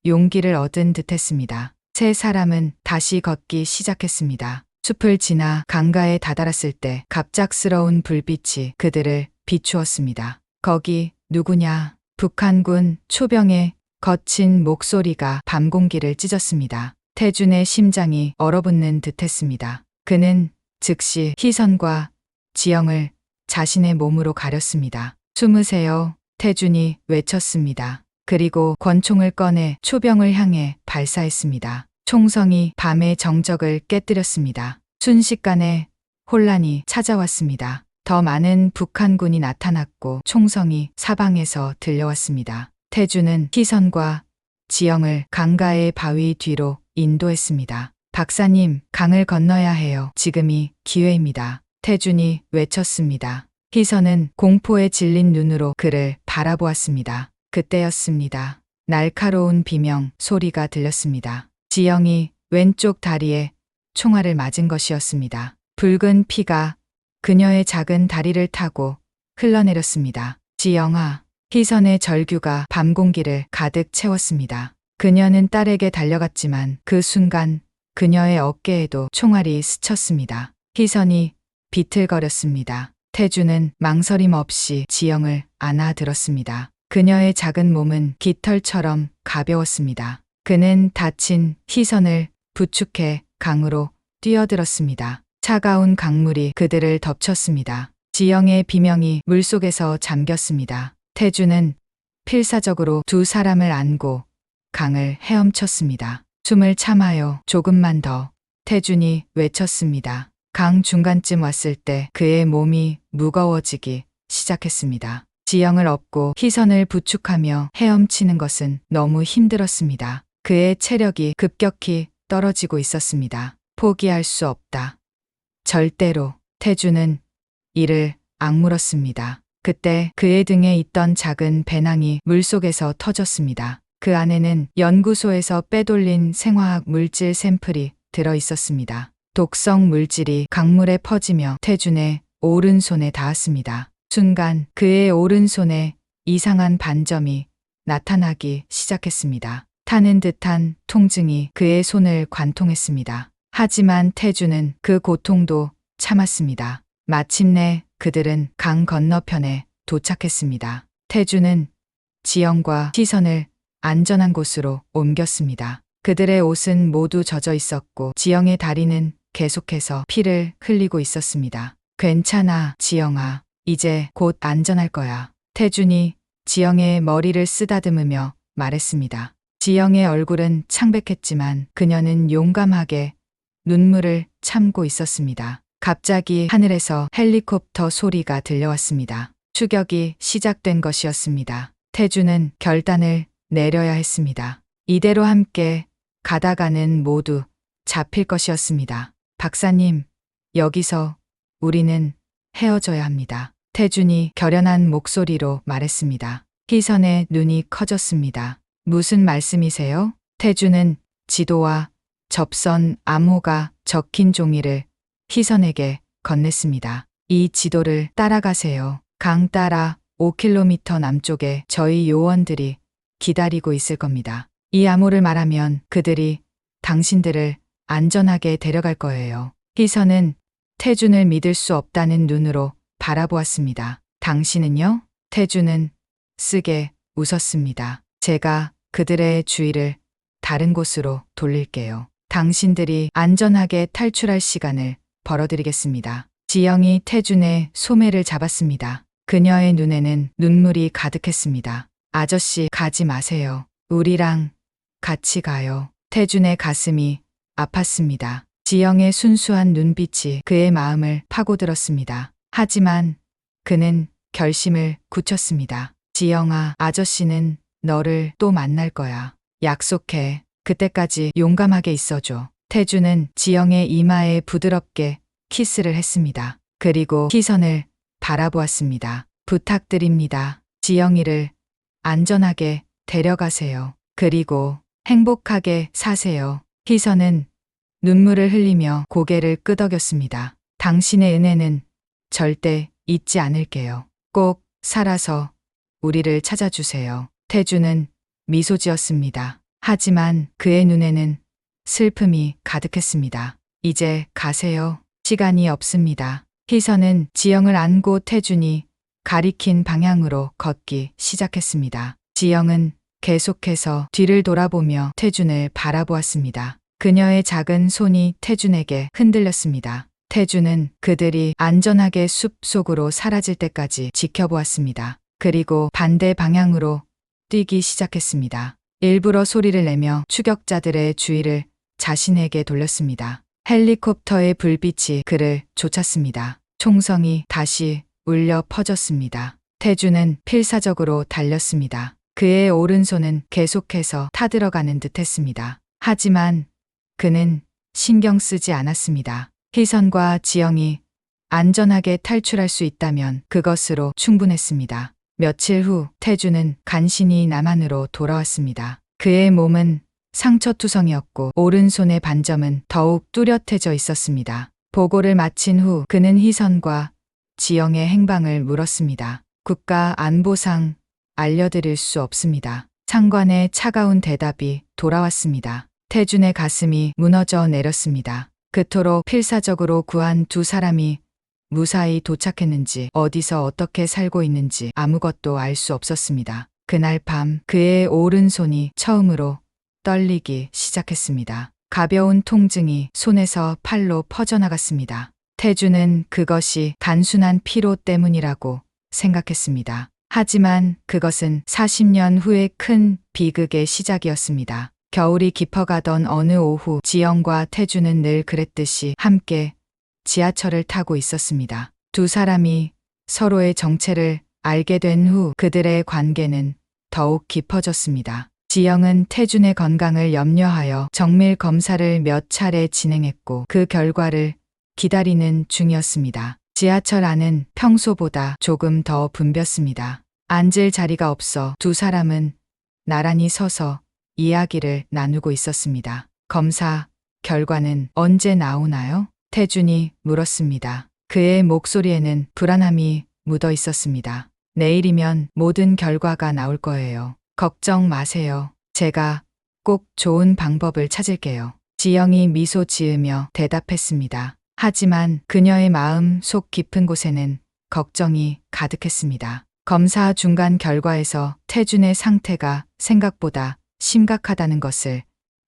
용기를 얻은 듯했습니다. 세 사람은 다시 걷기 시작했습니다. 숲을 지나 강가에 다다랐을 때 갑작스러운 불빛이 그들을 비추었습니다. 거기 누구냐? 북한군 초병의 거친 목소리가 밤 공기를 찢었습니다. 태준의 심장이 얼어붙는 듯했습니다. 그는 즉시 희선과 지영을 자신의 몸으로 가렸습니다. 숨으세요. 태준이 외쳤습니다. 그리고 권총을 꺼내 초병을 향해 발사했습니다. 총성이 밤의 정적을 깨뜨렸습니다. 순식간에 혼란이 찾아왔습니다. 더 많은 북한군이 나타났고 총성이 사방에서 들려왔습니다. 태준은 희선과 지영을 강가의 바위 뒤로 인도했습니다. 박사님, 강을 건너야 해요. 지금이 기회입니다. 태준이 외쳤습니다. 희선은 공포에 질린 눈으로 그를 바라보았습니다. 그때였습니다. 날카로운 비명 소리가 들렸습니다. 지영이 왼쪽 다리에 총알을 맞은 것이었습니다. 붉은 피가 그녀의 작은 다리를 타고 흘러내렸습니다. 지영아, 희선의 절규가 밤 공기를 가득 채웠습니다. 그녀는 딸에게 달려갔지만 그 순간 그녀의 어깨에도 총알이 스쳤습니다. 희선이 비틀거렸습니다. 태준은 망설임 없이 지영을 안아들었습니다. 그녀의 작은 몸은 깃털처럼 가벼웠습니다. 그는 다친 희선을 부축해 강으로 뛰어들었습니다. 차가운 강물이 그들을 덮쳤습니다. 지영의 비명이 물속에서 잠겼습니다. 태준은 필사적으로 두 사람을 안고 강을 헤엄쳤습니다. 숨을 참아요. 조금만 더. 태준이 외쳤습니다. 강 중간쯤 왔을 때 그의 몸이 무거워지기 시작했습니다. 지영을 업고 희선을 부축하며 헤엄치는 것은 너무 힘들었습니다. 그의 체력이 급격히 떨어지고 있었습니다. 포기할 수 없다. 절대로. 태준은 이를 악물었습니다. 그때 그의 등에 있던 작은 배낭이 물속에서 터졌습니다. 그 안에는 연구소에서 빼돌린 생화학 물질 샘플이 들어 있었습니다. 독성 물질이 강물에 퍼지며 태준의 오른손에 닿았습니다. 순간 그의 오른손에 이상한 반점이 나타나기 시작했습니다. 타는 듯한 통증이 그의 손을 관통했습니다. 하지만 태준은 그 고통도 참았습니다. 마침내 그들은 강 건너편에 도착했습니다. 태준은 지영과 시선을 안전한 곳으로 옮겼습니다. 그들의 옷은 모두 젖어 있었고 지영의 다리는 계속해서 피를 흘리고 있었습니다. 괜찮아, 지영아. 이제 곧 안전할 거야. 태준이 지영의 머리를 쓰다듬으며 말했습니다. 지영의 얼굴은 창백했지만 그녀는 용감하게 눈물을 참고 있었습니다. 갑자기 하늘에서 헬리콥터 소리가 들려왔습니다. 추격이 시작된 것이었습니다. 태준은 결단을 내려야 했습니다. 이대로 함께 가다가는 모두 잡힐 것이었습니다. 박사님, 여기서 우리는 헤어져야 합니다. 태준이 결연한 목소리로 말했습니다. 희선의 눈이 커졌습니다. 무슨 말씀이세요? 태준은 지도와 접선 암호가 적힌 종이를 희선에게 건넸습니다. 이 지도를 따라가세요. 강 따라 5km 남쪽에 저희 요원들이 기다리고 있을 겁니다. 이 암호를 말하면 그들이 당신들을 안전하게 데려갈 거예요. 희선은 태준을 믿을 수 없다는 눈으로 바라보았습니다. 당신은요? 태준은 쓰게 웃었습니다. 제가 그들의 주의를 다른 곳으로 돌릴게요. 당신들이 안전하게 탈출할 시간을 벌어드리겠습니다. 지영이 태준의 소매를 잡았습니다. 그녀의 눈에는 눈물이 가득했습니다. 아저씨, 가지 마세요. 우리랑 같이 가요. 태준의 가슴이 아팠습니다. 지영의 순수한 눈빛이 그의 마음을 파고들었습니다. 하지만 그는 결심을 굳혔습니다. 지영아, 아저씨는 너를 또 만날 거야. 약속해. 그때까지 용감하게 있어줘. 태준은 지영의 이마에 부드럽게 키스를 했습니다. 그리고 희선을 바라보았습니다. 부탁드립니다. 지영이를 안전하게 데려가세요. 그리고 행복하게 사세요. 희선은 눈물을 흘리며 고개를 끄덕였습니다. 당신의 은혜는 절대 잊지 않을게요. 꼭 살아서 우리를 찾아주세요. 태준은 미소 지었습니다. 하지만 그의 눈에는 슬픔이 가득했습니다. 이제 가세요. 시간이 없습니다. 희선은 지영을 안고 태준이 가리킨 방향으로 걷기 시작했습니다. 지영은 계속해서 뒤를 돌아보며 태준을 바라보았습니다. 그녀의 작은 손이 태준에게 흔들렸습니다. 태준은 그들이 안전하게 숲 속으로 사라질 때까지 지켜보았습니다. 그리고 반대 방향으로 뛰기 시작했습니다. 일부러 소리를 내며 추격자들의 주의를 자신에게 돌렸습니다. 헬리콥터의 불빛이 그를 쫓았습니다. 총성이 다시 울려 퍼졌습니다. 태준은 필사적으로 달렸습니다. 그의 오른손은 계속해서 타들어가는 듯했습니다. 하지만 그는 신경 쓰지 않았습니다. 희선과 지영이 안전하게 탈출할 수 있다면 그것으로 충분했습니다. 며칠 후 태준은 간신히 남한으로 돌아왔습니다. 그의 몸은 상처투성이었고 오른손의 반점은 더욱 뚜렷해져 있었습니다. 보고를 마친 후 그는 희선과 지영의 행방을 물었습니다. 국가안보상 알려드릴 수 없습니다. 상관의 차가운 대답이 돌아왔습니다. 태준의 가슴이 무너져 내렸습니다. 그토록 필사적으로 구한 두 사람이 무사히 도착했는지 어디서 어떻게 살고 있는지 아무것도 알 수 없었습니다. 그날 밤 그의 오른손이 처음으로 떨리기 시작했습니다. 가벼운 통증이 손에서 팔로 퍼져나갔습니다. 태준은 그것이 단순한 피로 때문이라고 생각했습니다. 하지만 그것은 40년 후의 큰 비극의 시작이었습니다. 겨울이 깊어가던 어느 오후 지영과 태준은 늘 그랬듯이 함께 지하철을 타고 있었습니다. 두 사람이 서로의 정체를 알게 된 후 그들의 관계는 더욱 깊어졌습니다. 지영은 태준의 건강을 염려하여 정밀 검사를 몇 차례 진행했고 그 결과를 기다리는 중이었습니다. 지하철 안은 평소보다 조금 더 붐볐습니다. 앉을 자리가 없어 두 사람은 나란히 서서 이야기를 나누고 있었습니다. 검사 결과는 언제 나오나요? 태준이 물었습니다. 그의 목소리에는 불안함이 묻어 있었습니다. 내일이면 모든 결과가 나올 거예요. 걱정 마세요. 제가 꼭 좋은 방법을 찾을게요. 지영이 미소 지으며 대답했습니다. 하지만 그녀의 마음 속 깊은 곳에는 걱정이 가득했습니다. 검사 중간 결과에서 태준의 상태가 생각보다 심각하다는 것을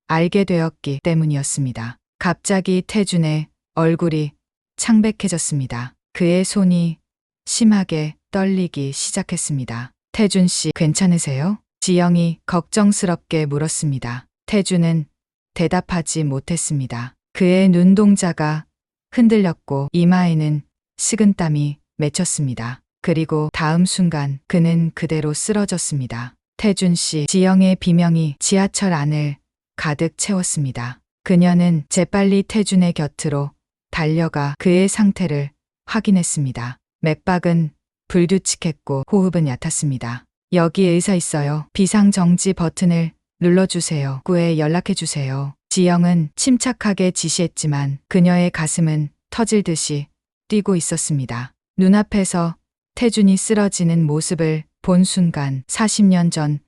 알게 되었기 때문이었습니다. 갑자기 태준의 얼굴이 창백해졌습니다. 그의 손이 심하게 떨리기 시작했습니다. 태준 씨 괜찮으세요? 지영이 걱정스럽게 물었습니다. 태준은 대답하지 못했습니다. 그의 눈동자가 흔들렸고 이마에는 식은땀이 맺혔습니다. 그리고 다음 순간 그는 그대로 쓰러졌습니다. 태준 씨, 지영의 비명이 지하철 안을 가득 채웠습니다. 그녀는 재빨리 태준의 곁으로 달려가 그의 상태를 확인했습니다. 맥박은 불규칙했고 호흡은 얕았습니다. 여기 의사 있어요. 비상정지 버튼을 눌러주세요. 구에 연락해주세요. 지영은 침착하게 지시했지만 그녀의 가슴은 터질 듯이 뛰고 있었습니다. 눈앞에서 태준이 쓰러지는 모습을 본 순간 40년 전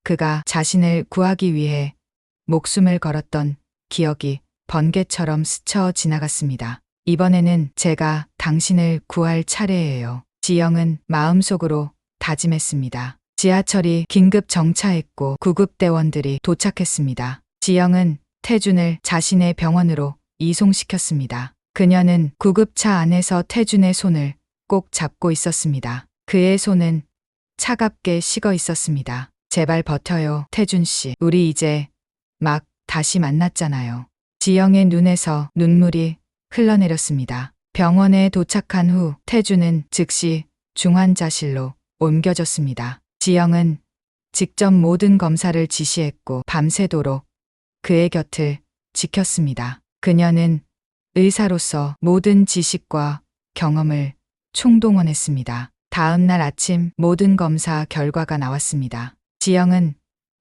그가 자신을 구하기 위해 목숨을 걸었던 기억이 번개처럼 스쳐 지나갔습니다. 이번에는 제가 당신을 구할 차례예요. 지영은 마음속으로 다짐했습니다. 지하철이 긴급 정차했고 구급대원들이 도착했습니다. 지영은 태준을 자신의 병원으로 이송시켰습니다. 그녀는 구급차 안에서 태준의 손을 꼭 잡고 있었습니다. 그의 손은 차갑게 식어 있었습니다. 제발 버텨요, 태준 씨. 우리 이제 막 다시 만났잖아요. 지영의 눈에서 눈물이 흘러내렸습니다. 병원에 도착한 후 태준은 즉시 중환자실로 옮겨졌습니다. 지영은 직접 모든 검사를 지시했고 밤새도록 그의 곁을 지켰습니다. 그녀는 의사로서 모든 지식과 경험을 총동원했습니다. 다음 날 아침 모든 검사 결과가 나왔습니다. 지영은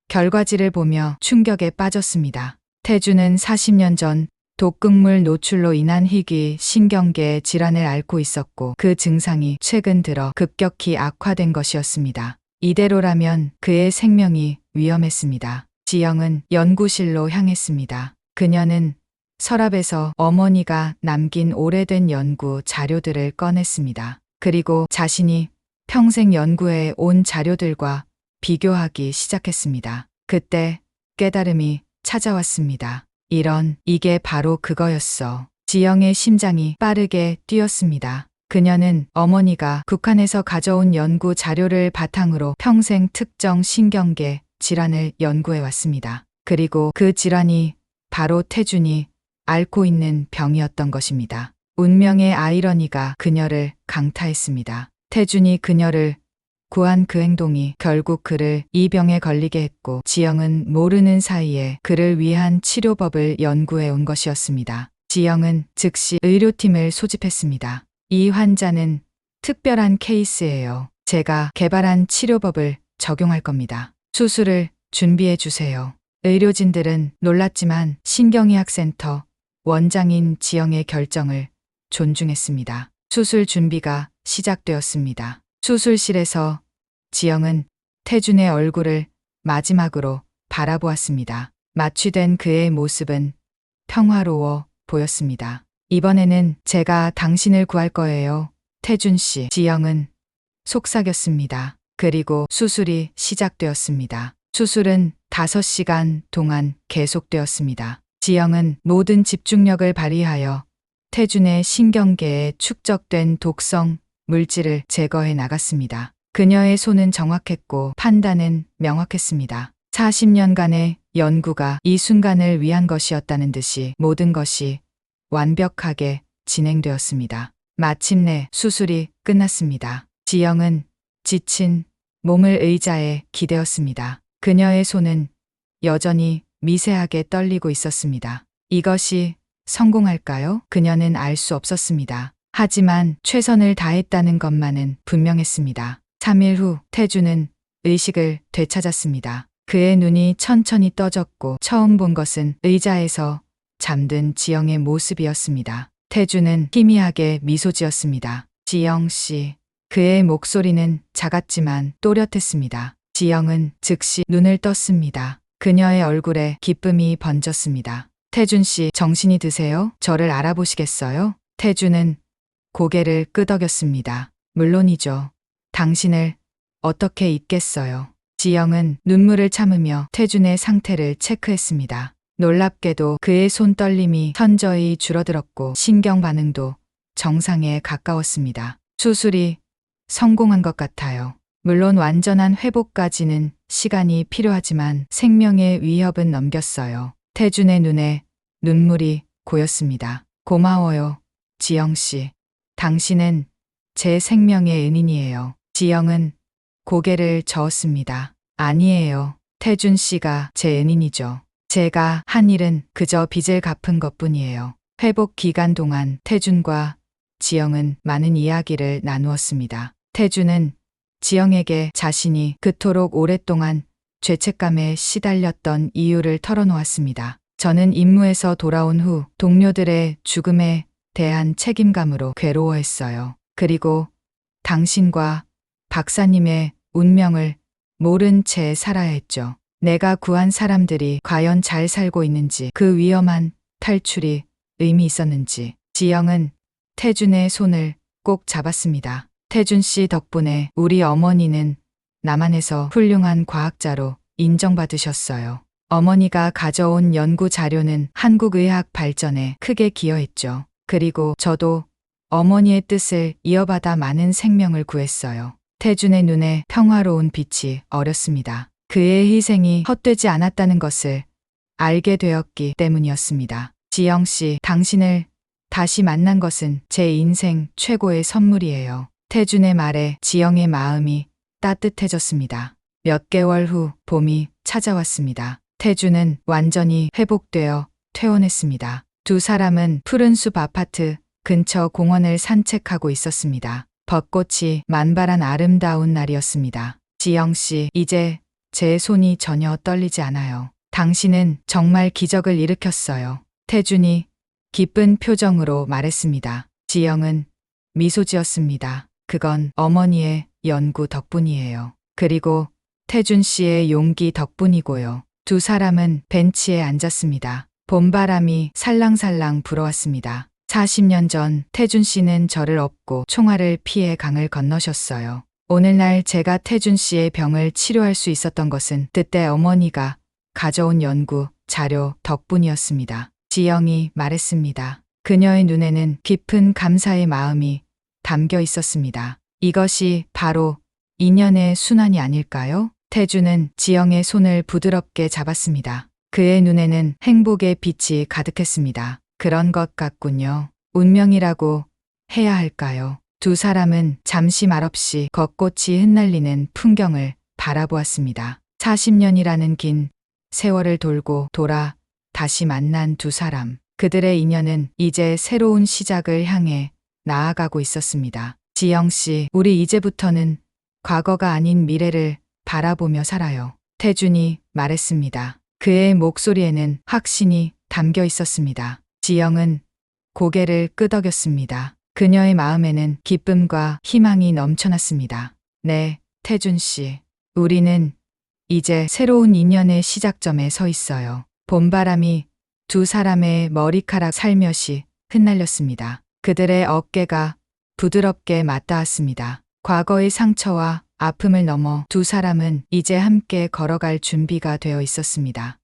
결과지를 보며 충격에 빠졌습니다. 태준은 40년 전 독극물 노출로 인한 희귀 신경계 질환을 앓고 있었고 그 증상이 최근 들어 급격히 악화된 것이었습니다. 이대로라면 그의 생명이 위험했습니다. 지영은 연구실로 향했습니다. 그녀는 서랍에서 어머니가 남긴 오래된 연구 자료들을 꺼냈습니다. 그리고 자신이 평생 연구해 온 자료들과 비교하기 시작했습니다. 그때 깨달음이 찾아왔습니다. 이게 바로 그거였어. 지영의 심장이 빠르게 뛰었습니다. 그녀는 어머니가 북한에서 가져온 연구 자료를 바탕으로 평생 특정 신경계 질환을 연구해 왔습니다. 그리고 그 질환이 바로 태준이 앓고 있는 병이었던 것입니다. 운명의 아이러니가 그녀를 강타했습니다. 태준이 그녀를 구한 그 행동이 결국 그를 이 병에 걸리게 했고 지영은 모르는 사이에 그를 위한 치료법을 연구해 온 것이었습니다. 지영은 즉시 의료팀을 소집했습니다. 이 환자는 특별한 케이스예요. 제가 개발한 치료법을 적용할 겁니다. 수술을 준비해 주세요. 의료진들은 놀랐지만 신경의학센터 원장인 지영의 결정을 존중했습니다. 수술 준비가 시작되었습니다. 수술실에서 지영은 태준의 얼굴을 마지막으로 바라보았습니다. 마취된 그의 모습은 평화로워 보였습니다. 이번에는 제가 당신을 구할 거예요. 태준 씨. 지영은 속삭였습니다. 그리고 수술이 시작되었습니다. 수술은 5시간 동안 계속되었습니다. 지영은 모든 집중력을 발휘하여 태준의 신경계에 축적된 독성 물질을 제거해 나갔습니다. 그녀의 손은 정확했고 판단은 명확했습니다. 40년간의 연구가 이 순간을 위한 것이었다는 듯이 모든 것이 완벽하게 진행되었습니다. 마침내 수술이 끝났습니다. 지영은 지친 몸을 의자에 기대었습니다. 그녀의 손은 여전히 미세하게 떨리고 있었습니다. 이것이 성공할까요? 그녀는 알 수 없었습니다. 하지만 최선을 다했다는 것만은 분명했습니다. 3일 후 태주는 의식을 되찾았습니다. 그의 눈이 천천히 떠졌고 처음 본 것은 의자에서 잠든 지영의 모습이었습니다. 태주는 희미하게 미소 지었습니다. 지영 씨. 그의 목소리는 작았지만 또렷했습니다. 지영은 즉시 눈을 떴습니다. 그녀의 얼굴에 기쁨이 번졌습니다. 태준 씨, 정신이 드세요? 저를 알아보시겠어요? 태준은 고개를 끄덕였습니다. 물론이죠. 당신을 어떻게 잊겠어요. 지영은 눈물을 참으며 태준의 상태를 체크했습니다. 놀랍게도 그의 손떨림이 현저히 줄어들었고 신경 반응도 정상에 가까웠습니다. 수술이 성공한 것 같아요. 물론 완전한 회복까지는 시간이 필요하지만 생명의 위협은 넘겼어요. 태준의 눈에 눈물이 고였습니다. 고마워요, 지영 씨. 당신은 제 생명의 은인이에요. 지영은 고개를 저었습니다. 아니에요. 태준 씨가 제 은인이죠. 제가 한 일은 그저 빚을 갚은 것뿐이에요. 회복 기간 동안 태준과 지영은 많은 이야기를 나누었습니다. 태준은 지영에게 자신이 그토록 오랫동안 죄책감에 시달렸던 이유를 털어놓았습니다. 저는 임무에서 돌아온 후 동료들의 죽음에 대한 책임감으로 괴로워했어요. 그리고 당신과 박사님의 운명을 모른 채 살아야 했죠. 내가 구한 사람들이 과연 잘 살고 있는지, 그 위험한 탈출이 의미 있었는지. 지영은 태준의 손을 꼭 잡았습니다. 태준 씨 덕분에 우리 어머니는 남한에서 훌륭한 과학자로 인정받으셨어요. 어머니가 가져온 연구 자료는 한국 의학 발전에 크게 기여했죠. 그리고 저도 어머니의 뜻을 이어받아 많은 생명을 구했어요. 태준의 눈에 평화로운 빛이 어렸습니다. 그의 희생이 헛되지 않았다는 것을 알게 되었기 때문이었습니다. 지영 씨, 당신을 다시 만난 것은 제 인생 최고의 선물이에요. 태준의 말에 지영의 마음이 따뜻해졌습니다. 몇 개월 후 봄이 찾아왔습니다. 태준은 완전히 회복되어 퇴원했습니다. 두 사람은 푸른 숲 아파트 근처 공원을 산책하고 있었습니다. 벚꽃이 만발한 아름다운 날이었습니다. 지영 씨, 이제 제 손이 전혀 떨리지 않아요. 당신은 정말 기적을 일으켰어요. 태준이 기쁜 표정으로 말했습니다. 지영은 미소 지었습니다. 그건 어머니의 연구 덕분이에요. 그리고 태준 씨의 용기 덕분이고요. 두 사람은 벤치에 앉았습니다. 봄바람이 살랑살랑 불어왔습니다. 40년 전 태준 씨는 저를 업고 총알을 피해 강을 건너셨어요. 오늘날 제가 태준 씨의 병을 치료할 수 있었던 것은 그때 어머니가 가져온 연구 자료 덕분이었습니다. 지영이 말했습니다. 그녀의 눈에는 깊은 감사의 마음이 담겨 있었습니다. 이것이 바로 인연의 순환이 아닐까요? 태준은 지영의 손을 부드럽게 잡았습니다. 그의 눈에는 행복의 빛이 가득했습니다. 그런 것 같군요. 운명이라고 해야 할까요? 두 사람은 잠시 말없이 벚꽃이 흩날리는 풍경을 바라보았습니다. 40년이라는 긴 세월을 돌고 돌아 다시 만난 두 사람. 그들의 인연은 이제 새로운 시작을 향해 나아가고 있었습니다. 지영 씨, 우리 이제부터는 과거가 아닌 미래를 바라보며 살아요. 태준이 말했습니다. 그의 목소리에는 확신이 담겨 있었습니다. 지영은 고개를 끄덕였습니다. 그녀의 마음에는 기쁨과 희망이 넘쳐났습니다. 네, 태준 씨. 우리는 이제 새로운 인연의 시작점에 서 있어요. 봄바람이 두 사람의 머리카락 살며시 흩날렸습니다. 그들의 어깨가 부드럽게 맞닿았습니다. 과거의 상처와 아픔을 넘어 두 사람은 이제 함께 걸어갈 준비가 되어 있었습니다.